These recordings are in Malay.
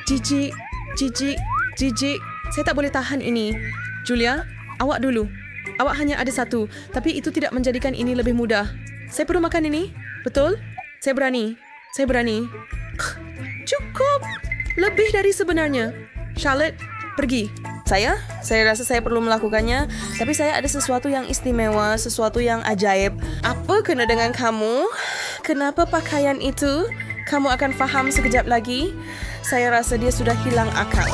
Jijik, jijik, jijik. Saya tak boleh tahan ini. Julia, awak dulu. Awak hanya ada satu, tapi itu tidak menjadikan ini lebih mudah. Saya perlu makan ini? Betul? Saya berani. Saya berani. Cukup. Lebih dari sebenarnya. Charlotte, pergi. Saya rasa saya perlu melakukannya, tapi saya ada sesuatu yang istimewa, sesuatu yang ajaib. Apa kena dengan kamu? Kenapa pakaian itu? Kamu akan faham sekejap lagi. Saya rasa dia sudah hilang akal.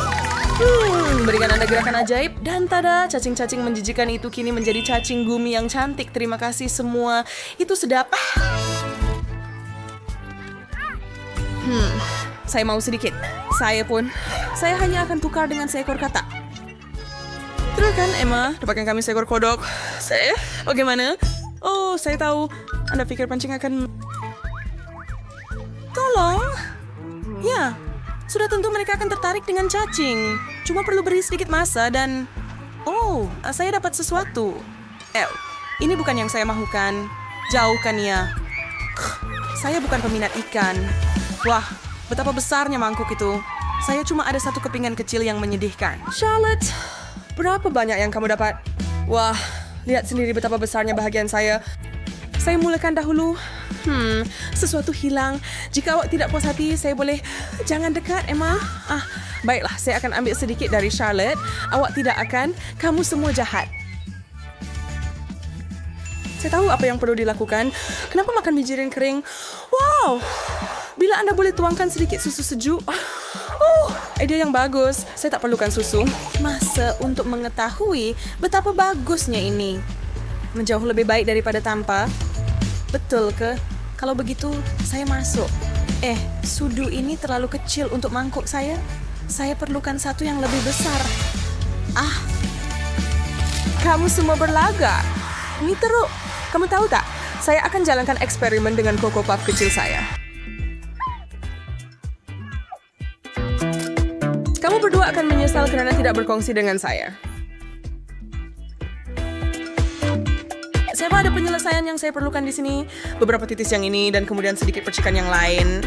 Berikan Anda gerakan ajaib dan tada, cacing-cacing menjijikan itu kini menjadi cacing gumi yang cantik. Terima kasih semua. Itu sedap. Saya mau sedikit. Saya pun. Saya hanya akan tukar dengan seekor katak. Teruskan, Emma. Dapatkan kami seekor kodok. Saya? Bagaimana? Oh, saya tahu. Anda pikir pancing akan... Tolong. Ya, sudah tentu mereka akan tertarik dengan cacing. Cuma perlu beri sedikit masa dan... Oh, saya dapat sesuatu. Ini bukan yang saya mahukan. Jauhkan ia. Saya bukan peminat ikan. Wah, betapa besarnya mangkuk itu. Saya cuma ada satu kepingan kecil yang menyedihkan. Charlotte, berapa banyak yang kamu dapat? Wah, lihat sendiri betapa besarnya bahagian saya. Saya mulakan dahulu. Sesuatu hilang. Jika awak tidak puas hati, saya boleh... Jangan dekat, Emma. Baiklah, saya akan ambil sedikit dari Charlotte. Awak tidak akan. Kamu semua jahat. Saya tahu apa yang perlu dilakukan. Kenapa makan mijirin kering? Wow! Bila Anda boleh tuangkan sedikit susu sejuk. Ide yang bagus. Saya tak perlukan susu. Masa untuk mengetahui betapa bagusnya ini. Menjauh lebih baik daripada tanpa. Betul ke? Kalau begitu, saya masuk. Sudu ini terlalu kecil untuk mangkuk saya. Saya perlukan satu yang lebih besar. Kamu semua berlagak. Ini teruk. Kamu tahu tak? Saya akan jalankan eksperimen dengan Coco Puff kecil saya. Kamu berdua akan menyesal karena tidak berkongsi dengan saya. Saya ada penyelesaian yang saya perlukan di sini. Beberapa titis yang ini dan kemudian sedikit percikan yang lain.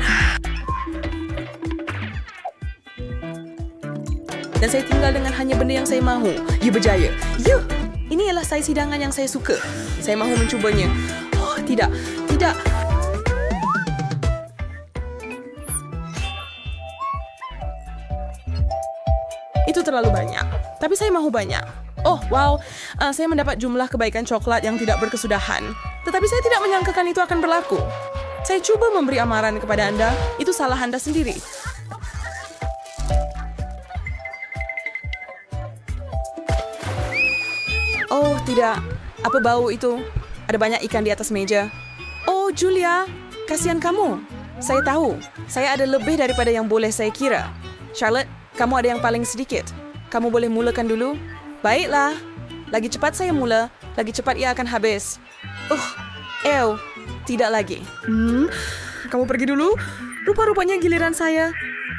Dan saya tinggal dengan hanya benda yang saya mahu. Ya berjaya. Ini ialah saiz hidangan yang saya suka. Saya mahu mencubanya. Oh, tidak. Tidak. Itu terlalu banyak. Tapi saya mahu banyak. Oh, wow. Saya mendapat jumlah kebaikan coklat yang tidak berkesudahan. Tetapi saya tidak menyangkakan itu akan berlaku. Saya cuba memberi amaran kepada Anda. Itu salah Anda sendiri. Oh, tidak. Apa bau itu? Ada banyak ikan di atas meja. Oh, Julia. Kasihan kamu. Saya tahu. Saya ada lebih daripada yang boleh saya kira. Charlotte, kamu ada yang paling sedikit. Kamu boleh mulakan dulu? Baiklah. Lagi cepat saya mula, lagi cepat ia akan habis. Tidak lagi. Kamu pergi dulu. Rupa-rupanya giliran saya.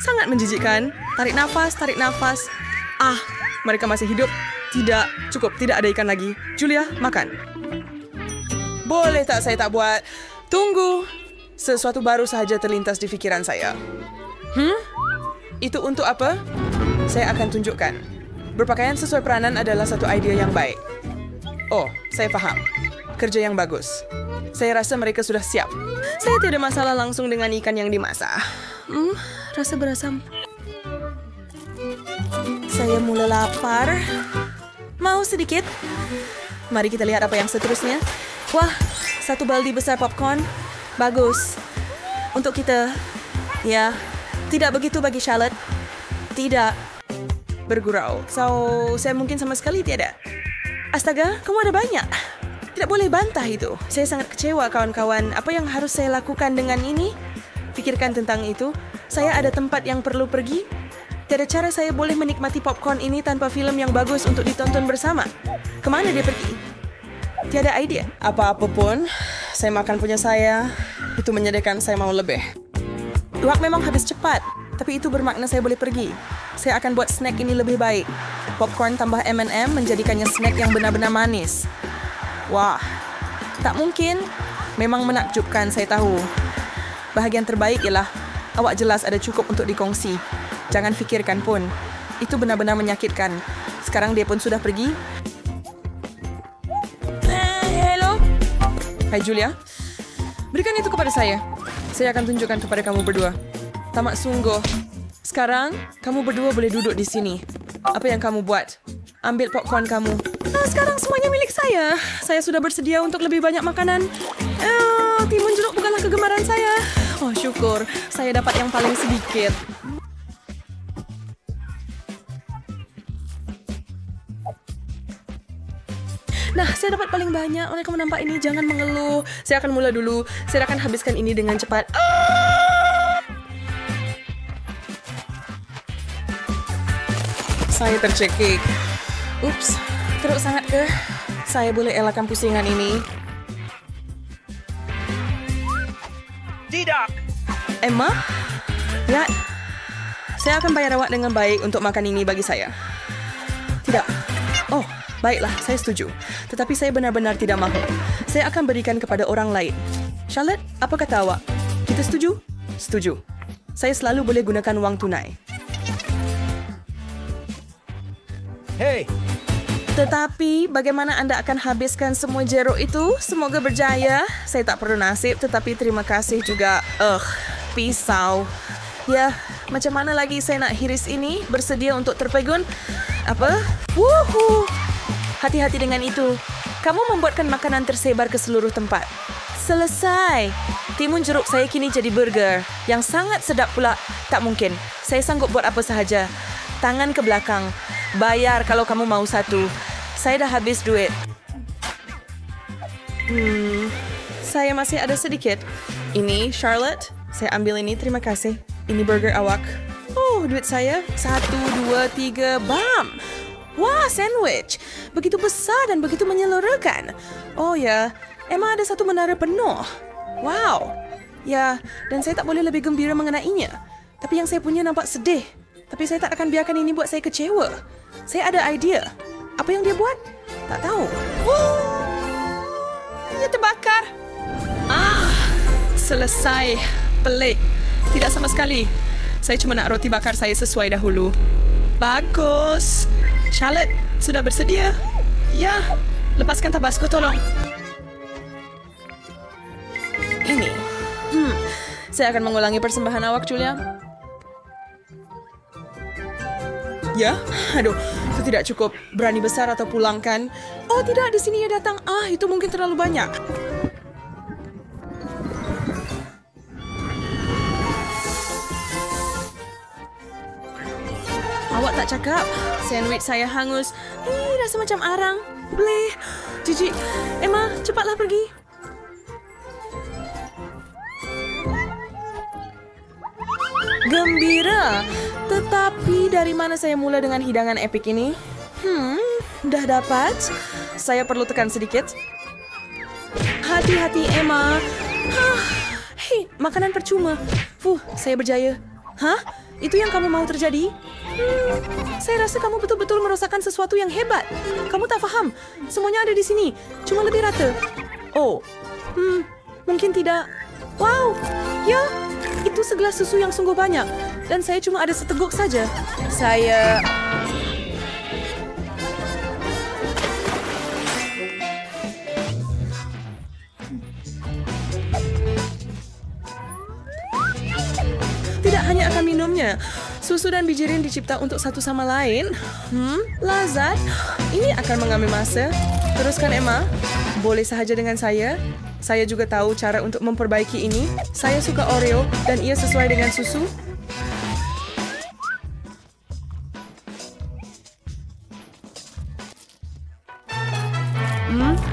Sangat menjijikkan. Tarik nafas, tarik nafas. Mereka masih hidup. Tidak, cukup. Tidak ada ikan lagi. Julia, makan. Boleh tak saya tak buat? Tunggu. Sesuatu baru sahaja terlintas di pikiran saya. Itu untuk apa? Saya akan tunjukkan. Berpakaian sesuai peranan adalah satu idea yang baik. Oh, saya paham. Kerja yang bagus. Saya rasa mereka sudah siap. Saya tidak ada masalah langsung dengan ikan yang dimasak. Rasa berasam. Saya mulai lapar. Mau sedikit? Mari kita lihat apa yang seterusnya. Wah, satu baldi besar popcorn. Bagus. Untuk kita. Ya, tidak begitu bagi Charlotte. Tidak. Bergurau. Saya mungkin sama sekali tiada. Astaga, kamu ada banyak. Tidak boleh bantah itu. Saya sangat kecewa, kawan-kawan. Apa yang harus saya lakukan dengan ini? Pikirkan tentang itu. Saya ada tempat yang perlu pergi. Tiada cara saya boleh menikmati popcorn ini tanpa film yang bagus untuk ditonton bersama. Kemana dia pergi? Tiada idea. Apa-apa pun, saya makan punya saya. Itu menyedihkan saya mau lebih. Uang memang habis cepat. Tapi itu bermakna saya boleh pergi. Saya akan buat snack ini lebih baik. Popcorn tambah M&M menjadikannya snack yang benar-benar manis. Wah, tak mungkin. Memang menakjubkan, saya tahu. Bahagian terbaik ialah awak jelas ada cukup untuk dikongsi. Jangan fikirkan pun. Itu benar-benar menyakitkan. Sekarang dia pun sudah pergi. Hello. Hai Julia. Berikan itu kepada saya. Saya akan tunjukkan kepada kamu berdua. Tamak sungguh. Sekarang, kamu berdua boleh duduk di sini. Apa yang kamu buat? Ambil popcorn kamu. Nah, sekarang semuanya milik saya. Saya sudah bersedia untuk lebih banyak makanan. Timun jeruk bukanlah kegemaran saya. Oh, syukur. Saya dapat yang paling sedikit. Nah, saya dapat paling banyak. Oleh kamu nampak ini, jangan mengeluh. Saya akan mulai dulu. Saya akan habiskan ini dengan cepat. Saya tercekik. Ups, teruk sangat ke? Saya boleh elakkan pusingan ini. Tidak. Emma? Lihat. Saya akan bayar awak dengan baik untuk makan ini bagi saya. Tidak. Oh, baiklah, saya setuju. Tetapi saya benar-benar tidak mahu. Saya akan berikan kepada orang lain. Charlotte, apa kata awak? Kita setuju? Setuju. Saya selalu boleh gunakan wang tunai. Hei. Tetapi, bagaimana anda akan habiskan semua jeruk itu? Semoga berjaya. Saya tak perlu nasib, tetapi terima kasih juga. Pisau. Ya, macam mana lagi saya nak hiris ini? Bersedia untuk terpegun? Apa? Wuhu! Hati-hati dengan itu. Kamu membuatkan makanan tersebar ke seluruh tempat. Selesai. Timun jeruk saya kini jadi burger. Yang sangat sedap pula. Tak mungkin. Saya sanggup buat apa sahaja. Tangan ke belakang. Bayar kalau kamu mau satu. Saya dah habis duit. Saya masih ada sedikit. Ini, Charlotte. Saya ambil ini, terima kasih. Ini burger awak. Oh, duit saya. 1, 2, 3, bam! Wah, sandwich. Begitu besar dan begitu menyeluruhkan. Oh ya, Emma ada satu menara penuh. Wow. Ya, dan saya tak boleh lebih gembira mengenainya. Tapi yang saya punya nampak sedih. Tapi saya tak akan biarkan ini buat saya kecewa. Saya ada idea. Apa yang dia buat? Tak tahu. Ia terbakar. Selesai. Pelik. Tidak sama sekali. Saya cuma nak roti bakar saya sesuai dahulu. Bagus. Charlotte, sudah bersedia? Ya. Lepaskan tabasco, tolong. Ini. Saya akan mengulangi persembahan awak, Julia. Ya? Aduh, itu tidak cukup. Berani besar atau pulangkan? Oh tidak, di sini ia datang. Itu mungkin terlalu banyak. Awak tak cakap. Sandwich saya hangus. Rasa macam arang. Bleh. Jijik. Emma, cepatlah pergi. Gembira. Tetapi dari mana saya mula dengan hidangan epik ini? Dah dapat. Saya perlu tekan sedikit. Hati-hati, Emma. Hei, makanan percuma. Saya berjaya. Itu yang kamu mau terjadi? Saya rasa kamu betul-betul merosakkan sesuatu yang hebat. Kamu tak faham. Semuanya ada di sini. Cuma lebih rata. Oh. Mungkin tidak. Wow. Ya. Itu segelas susu yang sungguh banyak. Dan saya cuma ada seteguk saja. Saya... Tidak hanya akan minumnya. Susu dan bijirin dicipta untuk satu sama lain. Lazat. Ini akan mengambil masa. Teruskan, Emma. Boleh sahaja dengan saya. Saya juga tahu cara untuk memperbaiki ini. Saya suka Oreo dan ia sesuai dengan susu.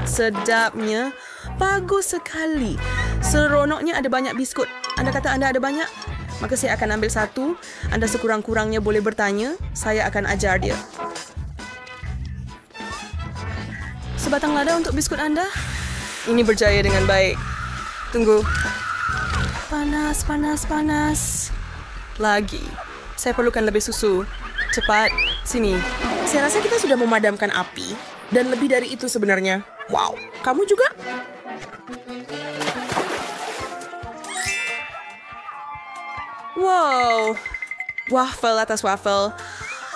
Sedapnya. Bagus sekali. Seronoknya ada banyak biskut. Anda kata Anda ada banyak? Maka saya akan ambil satu. Anda sekurang-kurangnya boleh bertanya. Saya akan ajar dia. Sebatang lada untuk biskut Anda. Ini berjaya dengan baik. Tunggu. Panas, panas, panas. Lagi. Saya perlukan lebih susu. Cepat. Sini. Saya rasa kita sudah memadamkan api. Dan lebih dari itu sebenarnya. Wow. Kamu juga? Wow. Waffle atas waffle.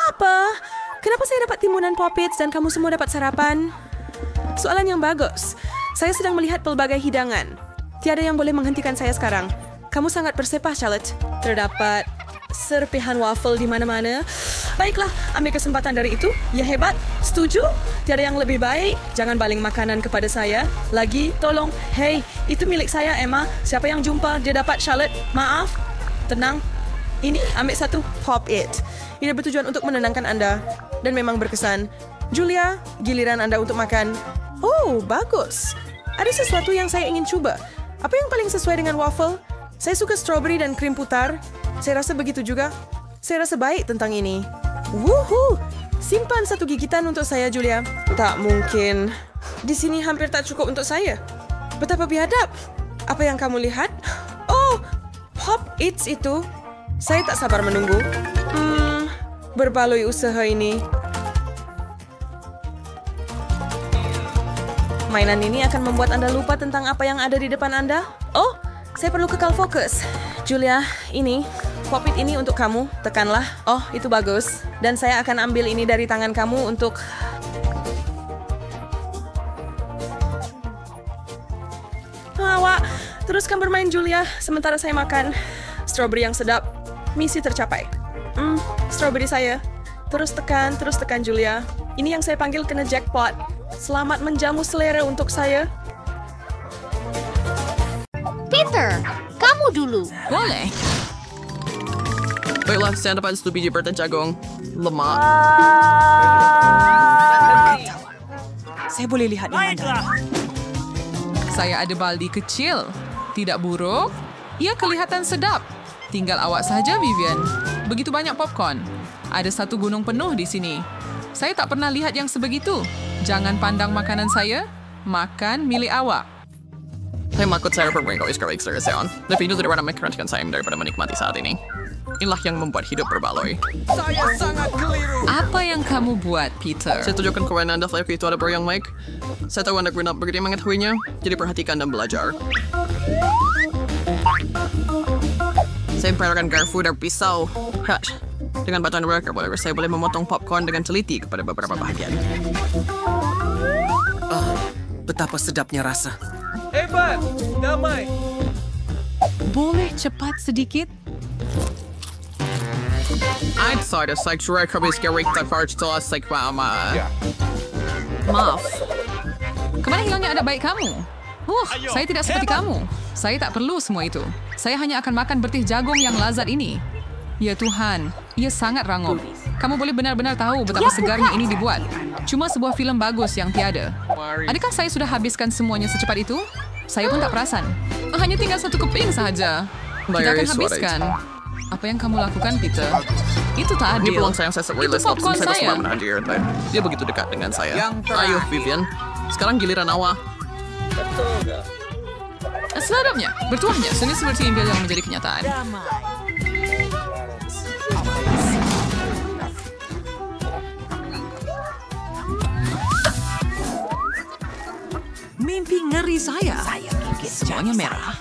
Apa? Kenapa saya dapat timunan Poppets dan kamu semua dapat sarapan? Soalan yang bagus. Saya sedang melihat pelbagai hidangan. Tiada yang boleh menghentikan saya sekarang. Kamu sangat bersepah, Charlotte. Terdapat serpihan waffle di mana-mana. Baiklah, ambil kesempatan dari itu. Ya hebat. Setuju? Tiada yang lebih baik. Jangan baling makanan kepada saya. Lagi, tolong. Hei, itu milik saya, Emma. Siapa yang jumpa, dia dapat, Charlotte. Maaf. Tenang. Ini, ambil satu. Pop it. Ini bertujuan untuk menenangkan Anda. Dan memang berkesan. Julia, giliran Anda untuk makan. Oh, bagus. Ada sesuatu yang saya ingin coba. Apa yang paling sesuai dengan waffle? Saya suka strawberry dan krim putar. Saya rasa begitu juga. Saya rasa baik tentang ini. Wuhu! Simpan satu gigitan untuk saya, Julia. Tak mungkin. Di sini hampir tak cukup untuk saya. Betapa biadab. Apa yang kamu lihat? Oh, Pop Eats itu. Saya tak sabar menunggu. Berbaloi usaha ini. Mainan ini akan membuat Anda lupa tentang apa yang ada di depan Anda. Oh, saya perlu kekal fokus. Julia, ini, Pop-It ini untuk kamu. Tekanlah. Oh, itu bagus. Dan saya akan ambil ini dari tangan kamu untuk... Awak, teruskan bermain, Julia. Sementara saya makan. Strawberry yang sedap. Misi tercapai. Strawberry saya. Terus tekan, Julia. Ini yang saya panggil kena jackpot. Selamat menjamu selera untuk saya. Peter, kamu dulu. Boleh. Baiklah, saya dapat 1 biji bertan jagung. Lemak. Saya boleh lihat yang mana. Saya ada baldi kecil. Tidak buruk. Ia kelihatan sedap. Tinggal awak saja, Vivian. Begitu banyak popcorn. Ada 1 gunung penuh di sini. Saya tak pernah lihat yang sebegitu. Jangan pandang makanan saya. Makan milik awak. Saya makut saya berwengkau iskawik seriusan. Lebih dulu daripada mekerjakan saya daripada menikmati saat ini. Inilah yang membuat hidup berbaloi. Saya sangat keliru. Apa yang kamu buat, Peter? Saya tunjukkan kepada Anda flavor itu ada yang baik. Saya tahu Anda benar begitu mengetahuinya. Jadi perhatikan dan belajar. Saya memperlukan garpu dan pisau. Hush. Dengan batuan worker, saya boleh memotong popcorn dengan teliti kepada beberapa bahagian. Betapa sedapnya rasa. Hebat. Damai. Boleh cepat sedikit? I'd say this like sure habis gerik tak first to us like mama. Maaf. Kemana hilangnya adat baik kamu? Saya tidak seperti kamu. Saya tak perlu semua itu. Saya hanya akan makan bertih jagung yang lazat ini. Ya Tuhan, ia sangat rangup. Kamu boleh benar-benar tahu betapa segarnya ini dibuat. Cuma sebuah filem bagus yang tiada. Adakah saya sudah habiskan semuanya secepat itu? Saya pun tak perasan. Hanya tinggal 1 keping sahaja. Kita akan habiskan. Apa yang kamu lakukan, Peter? Itu tak adil. Ini peluang saya Itu popcorn saya. Dia begitu dekat dengan saya. Ayo, Vivian. Sekarang giliran awak. Seladapnya, bertuahnya, seni seperti impian yang menjadi kenyataan. Mimpi ngeri saya. Semuanya merah.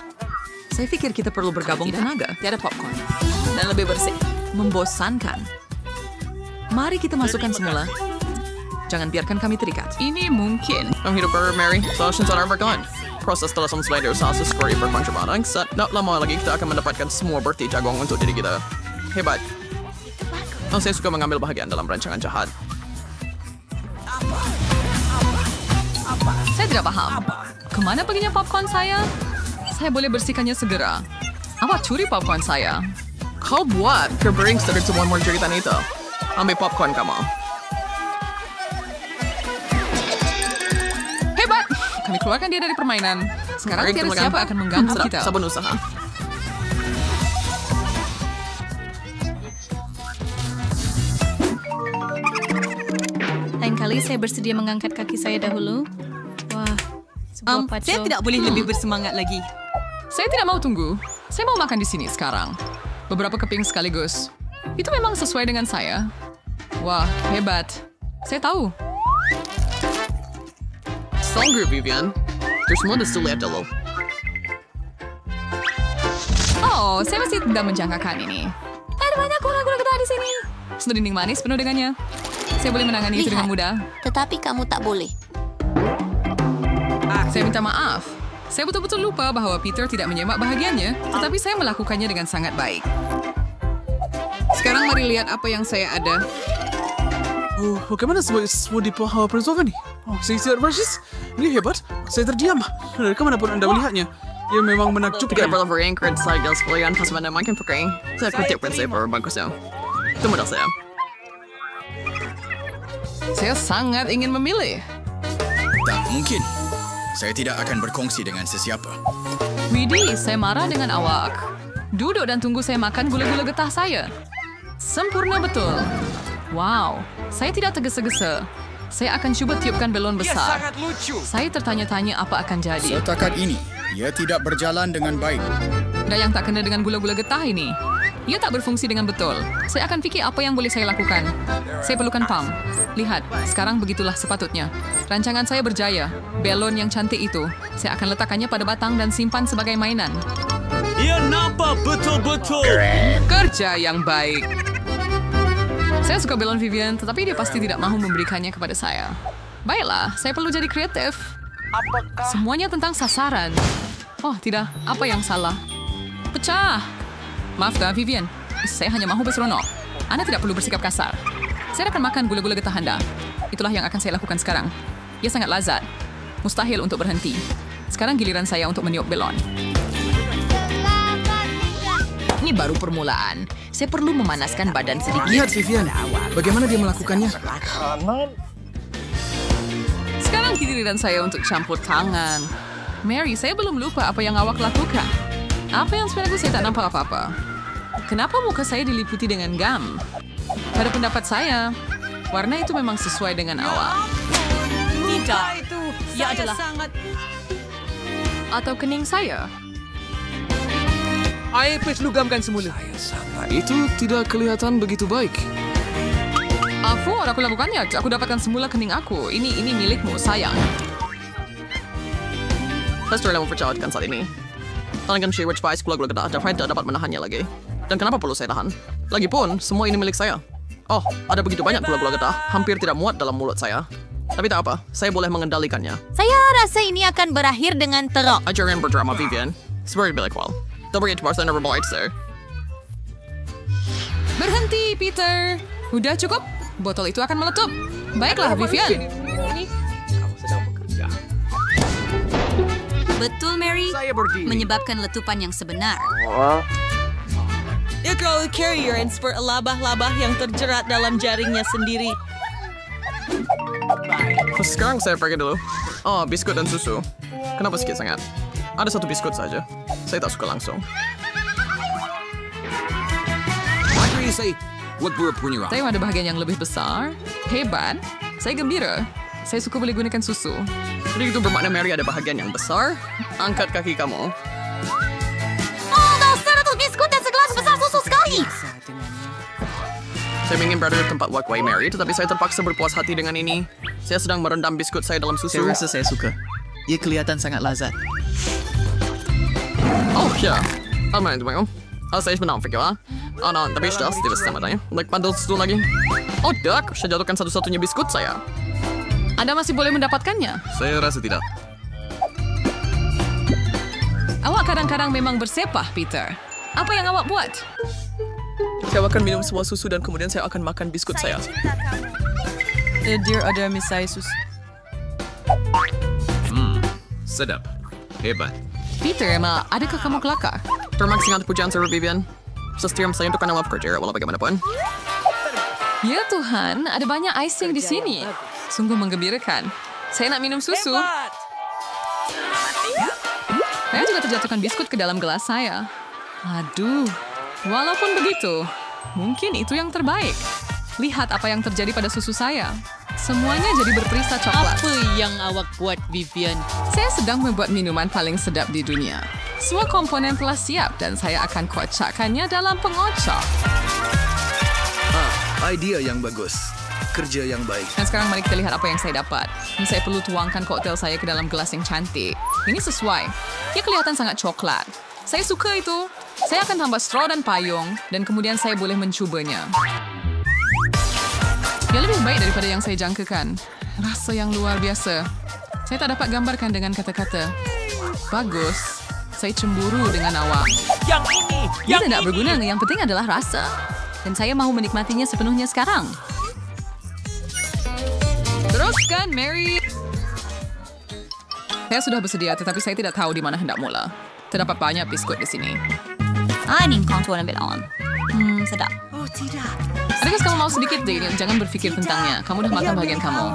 Saya pikir kita perlu bergabung tenaga. Tiada popcorn. Dan lebih bersih. Membosankan. Mari kita masukkan semula. Jangan biarkan kami terikat. Ini mungkin. Ang hidup baru, Mary. Solution sa Armagon. Proses telah selesai dari usaha sesuai berpengalaman. Saat tak lama lagi kita akan mendapatkan semua berti jagung untuk diri kita. Hebat. Saya suka mengambil bahagian dalam rancangan jahat. Saya tidak paham. Kemana perginya popcorn saya? Saya boleh bersihkannya segera. Awak curi popcorn saya. Kau buat kebering dari semua cerita itu. Ambil popcorn kamu. Hebat! Kami keluarkan dia dari permainan. Sekarang tiada siapa akan mengganggu kita. Sabun usaha. Lain kali saya bersedia mengangkat kaki saya dahulu. Wah, sebuah paco. Saya tidak boleh lebih bersemangat lagi. Saya tidak mau tunggu. Saya mau makan di sini sekarang. Beberapa keping sekaligus. Itu memang sesuai dengan saya. Wah, hebat. Saya tahu. Sanggup, Vivian. Terus mau disulit dulu. Oh, saya masih tidak menjangkakan ini. Ada Ada banyak gula-gula getah di sini. Satu dinding manis penuh dengannya. Saya boleh menangani itu dengan mudah. Tetapi kamu tak boleh. Saya minta maaf. Saya betul-betul lupa bahwa Peter tidak menyemak bahagiannya, tetapi saya melakukannya dengan sangat baik. Sekarang mari lihat apa yang saya ada. Oh, bagaimana semua diperuntukkan nih? Oh, saya tidak persis. Ini hebat. Saya terdiam. Dari kemanapun Anda melihatnya. Ia memang menakjubkan. Tidak perlu beringkret saya gas pilihan pas mana makin pekering. Saya kritik prinsip bagusnya. Itu modal saya. Saya sangat ingin memilih. Tak mungkin. Saya tidak akan berkongsi dengan sesiapa. Widih, saya marah dengan awak. Duduk dan tunggu saya makan gula-gula getah saya. Sempurna betul. Wow, saya tidak tergesa-gesa. Saya akan cuba tiupkan belon besar. Saya tertanya-tanya apa akan jadi. Setakat ini, ia tidak berjalan dengan baik. Dan yang tak kena dengan gula-gula getah ini. Ia tak berfungsi dengan betul. Saya akan fikir apa yang boleh saya lakukan. Saya perlukan pam. Lihat, sekarang begitulah sepatutnya. Rancangan saya berjaya. Belon yang cantik itu, saya akan letakkannya pada batang dan simpan sebagai mainan. Ia nampak betul-betul. Kerja yang baik. Saya suka belon Vivian, tetapi dia pasti tidak mahu memberikannya kepada saya. Baiklah, saya perlu jadi kreatif. Semuanya tentang sasaran. Oh, tidak. Apa yang salah? Pecah. Maaf, Vivian. Saya hanya mahu berseronok. Anda tidak perlu bersikap kasar. Saya akan makan gula-gula getah Anda. Itulah yang akan saya lakukan sekarang. Ia sangat lazat. Mustahil untuk berhenti. Sekarang giliran saya untuk meniup belon. Ini baru permulaan. Saya perlu memanaskan badan sedikit. Lihat, Vivian. Bagaimana dia melakukannya? Sekarang giliran saya untuk campur tangan. Mary, saya belum lupa apa yang awak lakukan. Apa yang sebenarnya saya tak nampak apa-apa. Kenapa muka saya diliputi dengan gam? Pada pendapat saya, warna itu memang sesuai dengan awak. Tidak. Ia adalah Atau kening saya. Air lugamkan semula. Itu tidak kelihatan begitu baik. Aku lakukannya. Aku dapatkan semula kening aku. Ini milikmu, sayang. Lester yang mempercayakan saat ini. Tangan Sewage Spice gula-gula getah dan tidak dapat menahannya lagi. Dan kenapa perlu saya tahan? Lagipun, semua ini milik saya. Oh, ada begitu banyak gula-gula getah, hampir tidak muat dalam mulut saya. Tapi tak apa, saya boleh mengendalikannya. Saya rasa ini akan berakhir dengan teruk. Ajaran berdrama Vivian. Seperti bilakwal. Double itu bahasa nervous sir. Berhenti, Peter. Udah cukup. Botol itu akan meletup. Baiklah, Vivian. Betul, Mary. Menyebabkan letupan yang sebenar. Dia terlalu carrier and spur labah-labah yang terjerat dalam jaringnya sendiri. Sekarang saya pergi dulu. Oh, biskut dan susu. Kenapa sedikit sangat? Ada satu biskut saja. Saya tak suka langsung. Saya ada bahagian yang lebih besar. Hebat. Saya gembira. Saya suka boleh gunakan susu. Jadi itu bermakna Mary ada bahagian yang besar. Angkat kaki kamu. Oh, kau 100 biskut dan segelas besar susu sekali. Saya ingin berada di tempat walkway Mary, tetapi saya terpaksa berpuas hati dengan ini. Saya sedang merendam biskut saya dalam susu. Saya rasa saya suka. Ia kelihatan sangat lazat. Oh, ya. Aman, teman-teman. Saya sebenarnya fikir, oh, no, tapi sudah tidak sama tanya. Like pandal susu lagi. Oh, dak. Saya jatuhkan satu-satunya biskut saya. Anda masih boleh mendapatkannya. Saya rasa tidak. Awak kadang-kadang memang bersepah, Peter. Apa yang awak buat? Saya akan minum semua susu dan kemudian saya akan makan biskut saya. Dear ada misai susu. Sedap. Hebat. Peter, Emma, adakah kamu kelakar? Terima kasih untuk pujian Sir Vivian. Setiap saya untuk karena kerja, walau bagaimanapun. Ya Tuhan, ada banyak icing di sini. Sungguh menggembirakan. Saya nak minum susu. Saya juga terjatuhkan biskut ke dalam gelas saya. Aduh, walaupun begitu, mungkin itu yang terbaik. Lihat apa yang terjadi pada susu saya. Semuanya jadi berperisa coklat. Apa yang awak buat, Vivian? Saya sedang membuat minuman paling sedap di dunia. Semua komponen telah siap dan saya akan kocakkannya dalam pengocok. Idea yang bagus. Kerja yang baik. Dan sekarang mari kita lihat apa yang saya dapat. Ini saya perlu tuangkan koktail saya ke dalam gelas yang cantik. Ini sesuai. Ia kelihatan sangat coklat. Saya suka itu. Saya akan tambah straw dan payung, dan kemudian saya boleh mencubanya. Ia lebih baik daripada yang saya jangkakan. Rasa yang luar biasa. Saya tak dapat gambarkan dengan kata-kata. Bagus. Saya cemburu dengan awak. Yang ini! Ia tidak berguna. Yang penting adalah rasa. Dan saya mahu menikmatinya sepenuhnya sekarang. Teruskan, Mary. Saya sudah bersedia, tetapi saya tidak tahu di mana hendak mula. Terdapat banyak biskut di sini. Ini contour a bit on. Sedap. Oh, tidak. Adakah kamu mau sedikit, Daniel? Jangan berpikir tentangnya. Kamu dah makan bagian kamu.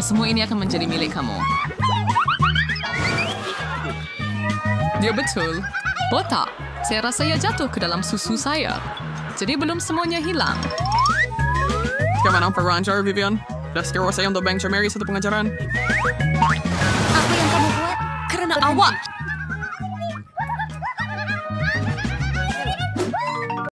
Semua ini akan menjadi milik kamu. Dia betul. Oh tak, saya rasa ia jatuh ke dalam susu saya. Jadi belum semuanya hilang. Gimana perancar, Vivian? Dah sekarang saya untuk Bang Mary satu pengajaran. Apa yang kamu buat? Kerana awak